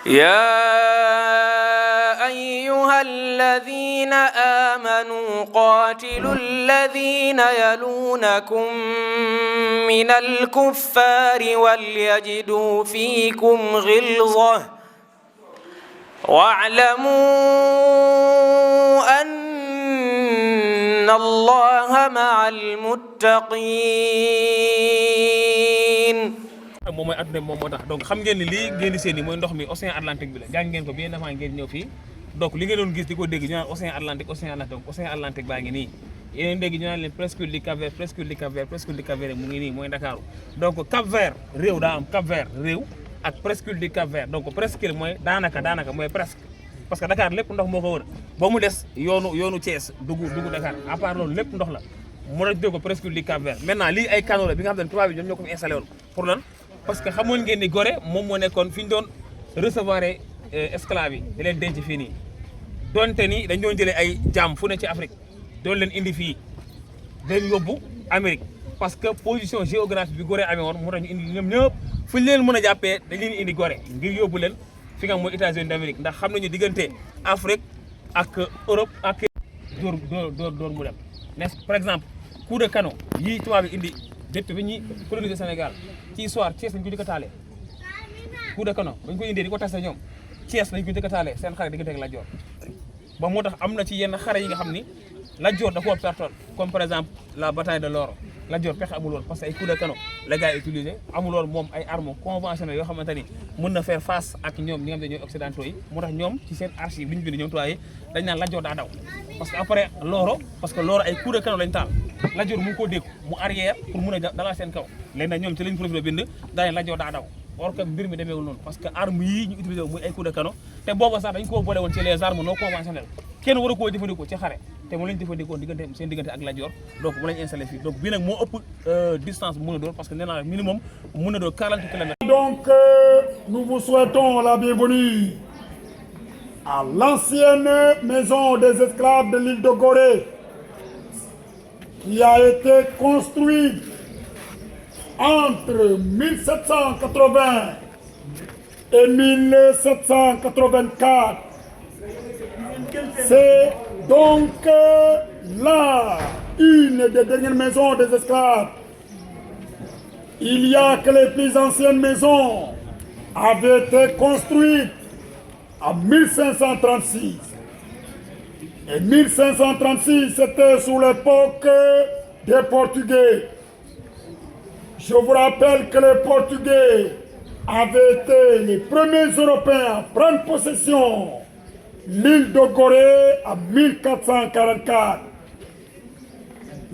يا أيها الذين آمنوا قاتلوا الذين يلونكم من الكفار وليجدوا فيكم غلظة واعلموا أن الله مع المتقين. moom mooy adduna bi moom moo tax donc xam ngeen ni lii ngeen di seen ni mooy ndox mi océan Atlantique bi la jàng ngeen ko bien avant ngeen ñëw fii donc li ngeen doon gis di ko dégg ñu naan océan Atlantique donc océan Atlantique baa ngi nii yeneen dégg ñu naan leen presqu'île du Cap-Vert mu ngi nii mooy Ndakaaru donc Cap-Vert réew daa am Cap-Vert réew ak presqu'île du Cap-Vert donc presqu'île mooy daanaka mooy presque parce que Dakar lépp ndox moo ko wër ba mu des yoonu Thiès dugg Dakar à part loolu lépp ndox la mu la ko presqu'île du Cap-Vert maintenant lii ay canaux la bi nga xam ne tubaab bi ñoom ñoo ko fi installé woon pour lan parce que xamoon ngeen ni Gorée moom moo nekkoon fi ñu doon recevoir esclaves yi di leen denc fii nii donte ni dañ doon jëlee ay jaam fu ne ci Afrique doon leen indi fii dañ yóbbu Amérique parce que position géographique bi Gorée amee woon moo tax ñu indi ñoom ñëpp fu ñu leen mën a jàppee dañ leen indi Gorée ngir yóbbu leen fi nga mooy États-Unis d'Amérique ndax xam nañu diggante Afrique ak Europe ak dóor mu dem par exemple coup de canon yii tubaab bi indi depuis bi ñuy coloniser Sénégal ci histoire Thiès lañ ko njëkk a taalee coup de canon bañ ko indee di ko tase ñoom Thiès lañ ko njëkk a taalee seen xare diggante ak Lat Joor ba moo tax am na ci yenn xare yi nga xam ni Lat Joor da koo pertoon comme par exemple la bataille de Loro Lat Joor pexe amul woon parce que ay coup de canon la gars yi utilisé amul woon moom ay armes conventionnelles yoo xamante ni mën na faire face ak ñoom ñi nga xam ne ñooy occidentaux yi moo tax ñoom ci seen archive li ñu bind ñoom tubaab dañ naan Lat Joor daa daw parce que après Loro ay coup de canon lañ taal Lat Joor mu ngi koo dékku mu arrière pour mun a dalal seen kaw léegi nag ñoom ci lañ profité bind daañu Lat Joor daa daw or que mbir mi demeewul noonu parce que armes yii ñu utilisé muy ay coup de canon te booba sax dañ koo boole woon ci les armes non conventionnelles kenn war a koo jëfandikoo ci xare te mu lañ jëfandikoo seen diggante ak Lat Joor donc mu lañ installé fii donc bii nag moo ëpp distance bu mën a doon parce que nee naa minimum mën na doon 40 kilomètres. Donc nous vous souhaitons la bienvenue à l'ancienne maison des esclaves de l'île de Gorée qui a été construite entre 1780 et 1784. C'est donc là une des dernières maisons des esclaves. Il y a que les plus anciennes maisons avaient été construites en 1536. Et 1536, c'était sous l'époque des Portugais. Je vous rappelle que les Portugais avaient été les premiers Européens à prendre possession de l'île de Gorée en 1444.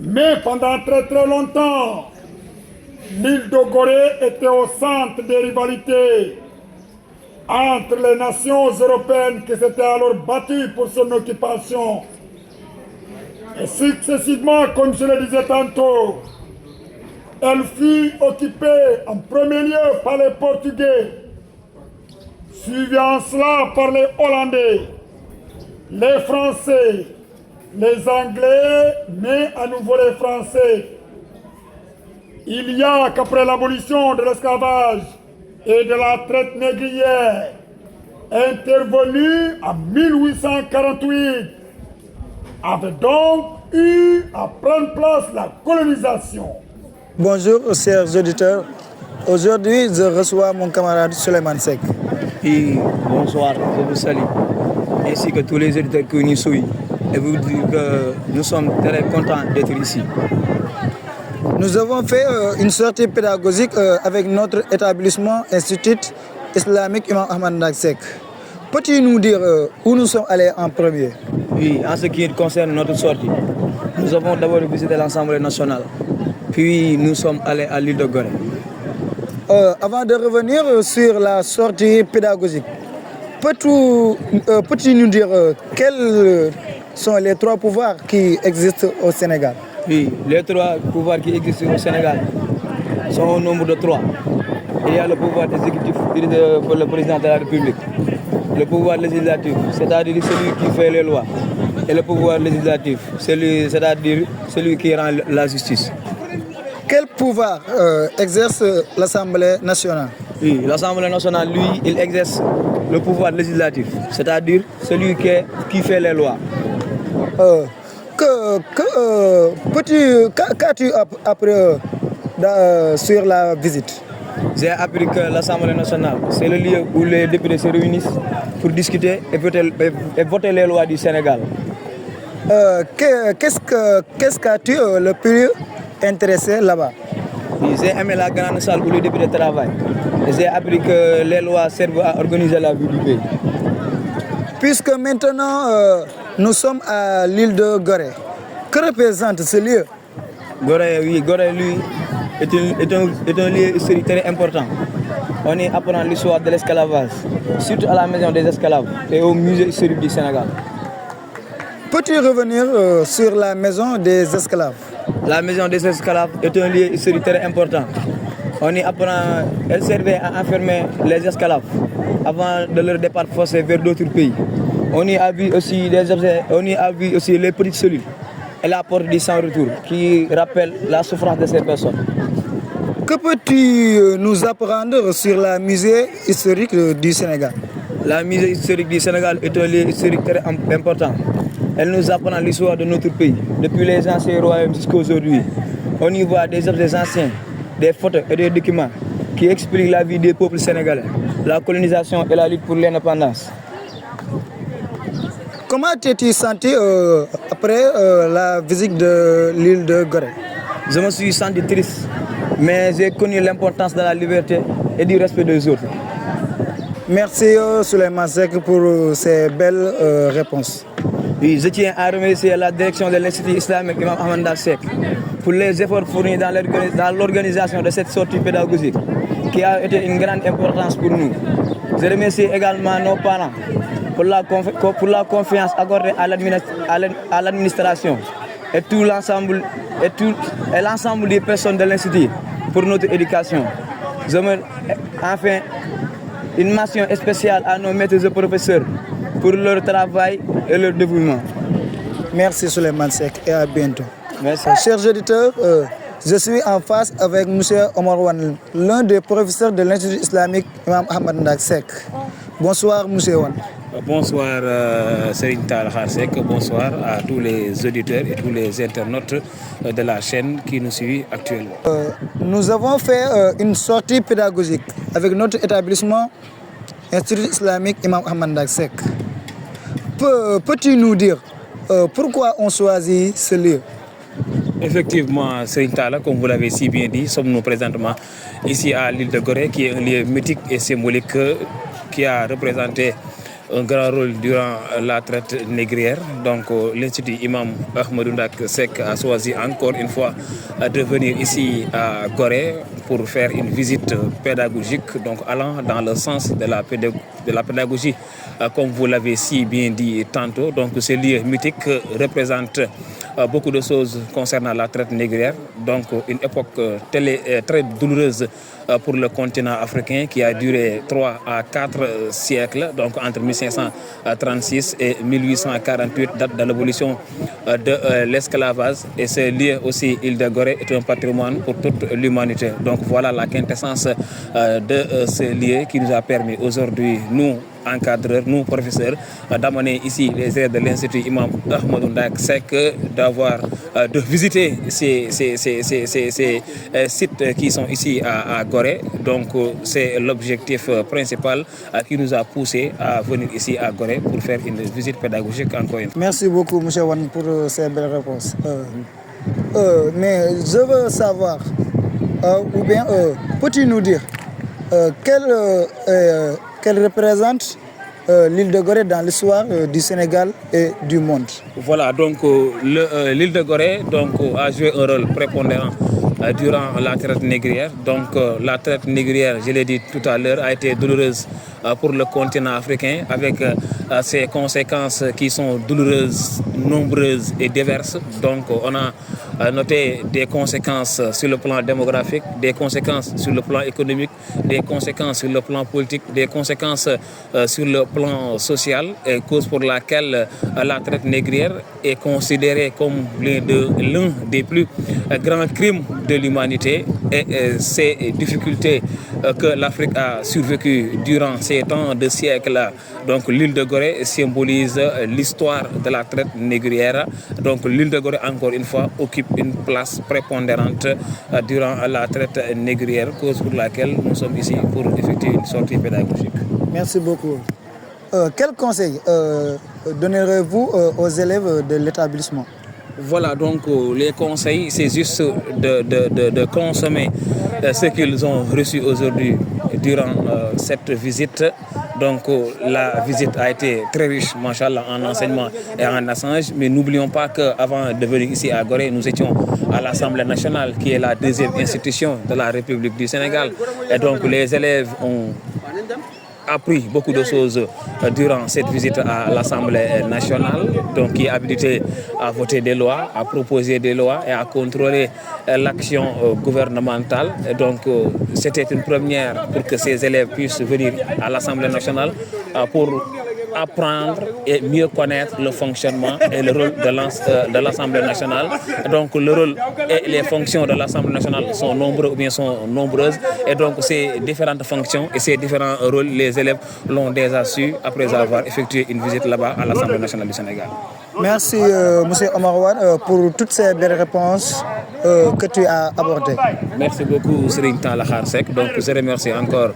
Mais pendant très longtemps, l'île de Gorée était au centre des rivalités entre les nations européennes qui s'étaient alors battues pour son occupation. Et successivement, comme je le disais tantôt, elle fut occupée en premier lieu par les Portugais, suivi en cela par les Hollandais, les Français, les Anglais, mais à nouveau les Français. Il y a qu'après l'abolition de l'esclavage et de la traite négrière, intervenue en 1848, avait donc eu à prendre place la colonisation. Bonjour, chers auditeurs. Aujourd'hui, je reçois mon camarade Souleymane Seck. Et bonsoir, je vous salue, ainsi que tous les auditeurs que nous suivent, et vous dire que nous sommes très contents d'être ici. Nous avons fait une sortie pédagogique avec notre établissement Institut islamique Imam Ahmad Ndak Seck. Peux-tu nous dire où nous sommes allés en premier? Oui, en ce qui concerne notre sortie, nous avons d'abord visité l'Assemblée nationale, puis nous sommes allés à l'île de Gorée. Avant de revenir sur la sortie pédagogique, peux-tu nous dire quels sont les trois pouvoirs qui existent au Sénégal? Oui, les trois pouvoirs qui existent au Sénégal sont au nombre de trois. Il y a le pouvoir exécutif pour le président de la République, le pouvoir législatif, c'est-à-dire celui qui fait les lois, et le pouvoir législatif, c'est-à-dire celui qui rend la justice. Quel pouvoir exerce l'Assemblée nationale? Oui, l'Assemblée nationale, lui, il exerce le pouvoir législatif, c'est-à-dire celui qui fait les lois. Qu'as-tu appris sur la visite? J'ai appris que l'Assemblée nationale, c'est le lieu où les députés se réunissent pour discuter et voter les lois du Sénégal. Qu'est-ce que tu le plus intéressé là-bas? J'ai aimé la grande salle où les députés travaillent. J'ai appris que les lois servent à organiser la vie du pays. Puisque maintenant nous sommes à l'île de Gorée, que représente ce lieu? Gorée, oui, Gorée, lui, est un lieu historique très important. On y apprend l'histoire de l'esclavage, surtout à la maison des esclaves et au musée historique du Sénégal. Peux-tu revenir sur la maison des esclaves? La maison des esclaves est un lieu historique très important. On y apprend, elle servait à enfermer les esclaves avant de leur départ forcé vers d'autres pays. On y a vu aussi des objets, on y a vu aussi les petites cellules et la porte du sans-retour qui rappelle la souffrance de ces personnes. Que peux-tu nous apprendre sur la musée historique du Sénégal? La musée historique du Sénégal est un lieu historique très important. Elle nous apprend l'histoire de notre pays, depuis les anciens royaumes jusqu'à aujourd'hui. On y voit des objets anciens, des photos et des documents qui expliquent la vie des peuples sénégalais, la colonisation et la lutte pour l'indépendance. Comment t'es-tu senti après la visite de l'île de Gorée? Je me suis senti triste, mais j'ai connu l'importance de la liberté et du respect des autres. Merci Souleymane Seck pour ces belles réponses. Oui, je tiens à remercier la direction de l'Institut islamique Imam Ahmad Ndak Seck pour les efforts fournis dans l'organisation de cette sortie pédagogique qui a été une grande importance pour nous. Je remercie également nos parents pour la confiance accordée à l'administration et l'ensemble des personnes de l'Institut pour notre éducation. Enfin, une mention spéciale à nos maîtres et professeurs pour leur travail et leur dévouement. Merci Souleymane Seck et à bientôt. Merci. Chers auditeurs, je suis en face avec M. Omar Wane, l'un des professeurs de l'Institut islamique Imam Ahmad Ndak Seck. Bonsoir M. Wane. Bonsoir Serigne Tall Kharsek, bonsoir à tous les auditeurs et tous les internautes de la chaîne qui nous suivent actuellement. Nous avons fait une sortie pédagogique avec notre établissement Institut islamique Imam Ahmad Ndak Seck. Peux-tu nous dire pourquoi on choisit ce lieu? Effectivement, Serigne Tall, comme vous l'avez si bien dit, sommes-nous présentement ici à l'île de Gorée, qui est un lieu mythique et symbolique qui a représenté un grand rôle durant la traite négrière. Donc l'Institut Imam Ahmadou Ndak Seck a choisi encore une fois de venir ici à Gorée pour faire une visite pédagogique, donc allant dans le sens de la pédagogie, comme vous l'avez si bien dit tantôt. Donc ce lieu mythique représente beaucoup de choses concernant la traite négrière, donc une époque très douloureuse pour le continent africain qui a duré 3 à 4 siècles, donc entre 1536 et 1848, date de l'abolition de l'esclavage. Et ce lieu aussi, île de Gorée, est un patrimoine pour toute l'humanité. Donc voilà la quintessence de ce lieu qui nous a permis aujourd'hui, nous encadreurs, nous professeurs, d'amener ici les élèves de l'Institut Imam Ahmadou Ndak Seck, de visiter ces sites qui sont ici à Gorée. Donc c'est l'objectif principal qui nous a poussé à venir ici à Gorée pour faire une visite pédagogique encore une fois. Merci beaucoup M. Wane pour ces belles réponses. Mais je veux savoir, ou bien peux-tu nous dire qu'elle représente l'île de Gorée dans l'histoire du Sénégal et du monde? Voilà, donc l'île de Gorée a joué un rôle prépondérant durant la traite négrière. Donc la traite négrière, je l'ai dit tout à l'heure, a été douloureuse pour le continent africain, avec ses conséquences qui sont douloureuses, nombreuses et diverses. Donc on a noté des conséquences sur le plan démographique, des conséquences sur le plan économique, des conséquences sur le plan politique, des conséquences sur le plan social, et cause pour laquelle la traite négrière est considérée comme l'un des plus grands crimes de l'humanité. Et ces difficultés que l'Afrique a survécu durant ces temps de siècles. Donc l'île de Gorée symbolise l'histoire de la traite négrière. Donc l'île de Gorée, encore une fois, occupe une place prépondérante durant la traite négrière, cause pour laquelle nous sommes ici pour effectuer une sortie pédagogique. Merci beaucoup. Quel conseil donnerez-vous aux élèves de l'établissement? Voilà, donc les conseils, c'est juste de consommer ce qu'ils ont reçu aujourd'hui durant cette visite. Donc la visite a été très riche, machallah, en enseignement et en échange. Mais n'oublions pas qu'avant de venir ici à Gorée, nous étions à l'Assemblée nationale, qui est la deuxième institution de la République du Sénégal. Et donc les élèves ont appris beaucoup de choses durant cette visite à l'Assemblée nationale, donc qui est habilité à voter des lois, à proposer des lois et à contrôler l'action gouvernementale. Et donc c'était une première pour que ces élèves puissent venir à l'Assemblée nationale pour apprendre et mieux connaître le fonctionnement et le rôle de l'Assemblée nationale. Donc le rôle et les fonctions de l'Assemblée nationale sont nombreux ou bien sont nombreuses. Et donc ces différentes fonctions et ces différents rôles, les élèves l'ont déjà su après avoir effectué une visite là-bas à l'Assemblée nationale du Sénégal. Merci M. Omar Wane pour toutes ces belles réponses que tu as abordées. Merci beaucoup Serigne Talla Kharsek. Donc je remercie encore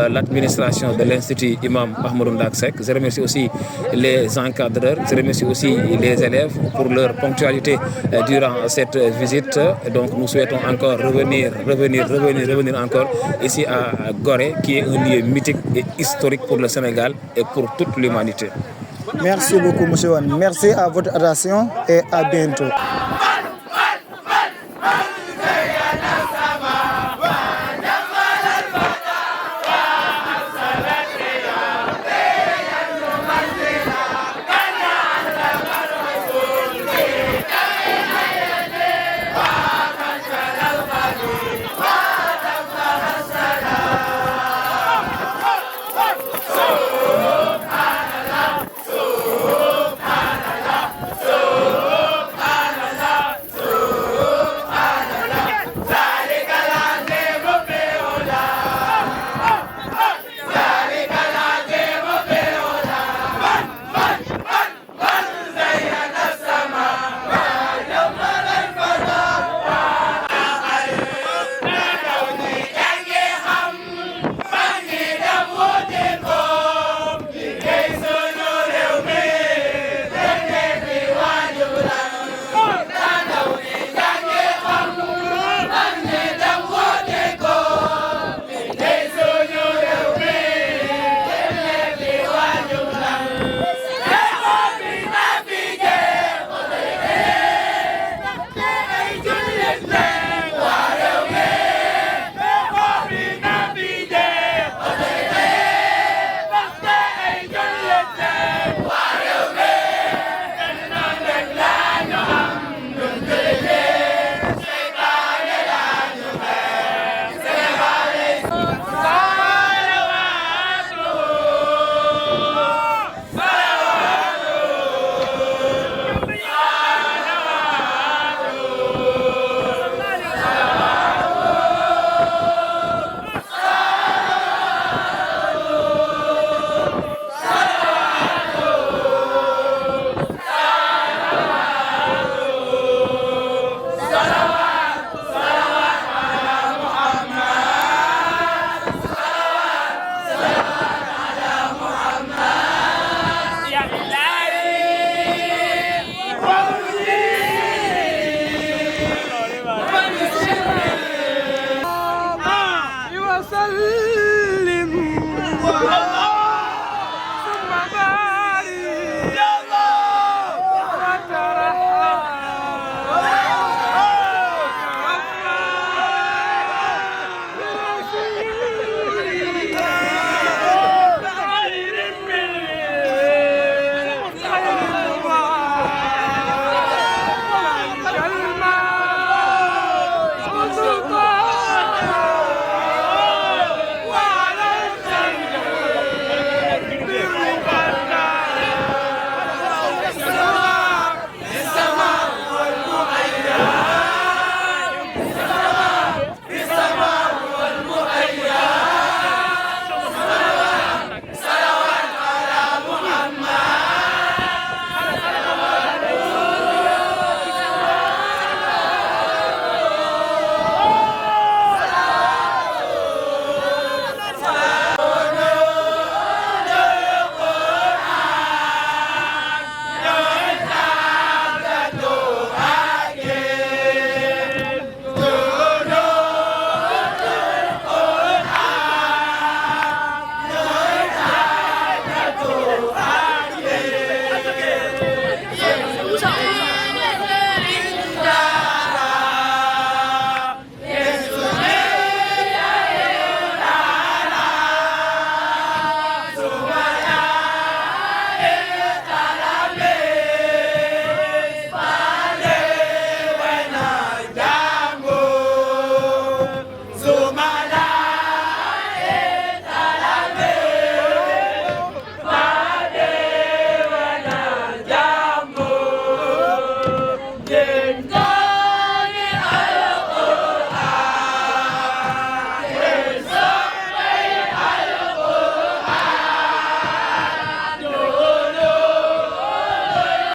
l'administration de l'Institut Imam Ahmadou Ndak Seck. Je remercie aussi les encadreurs. Je remercie aussi les élèves pour leur ponctualité durant cette visite. Donc nous souhaitons encore revenir encore ici à Gorée, qui est un lieu mythique et historique pour le Sénégal et pour toute l'humanité. Merci beaucoup, M. Wane. Merci à votre attention et à bientôt.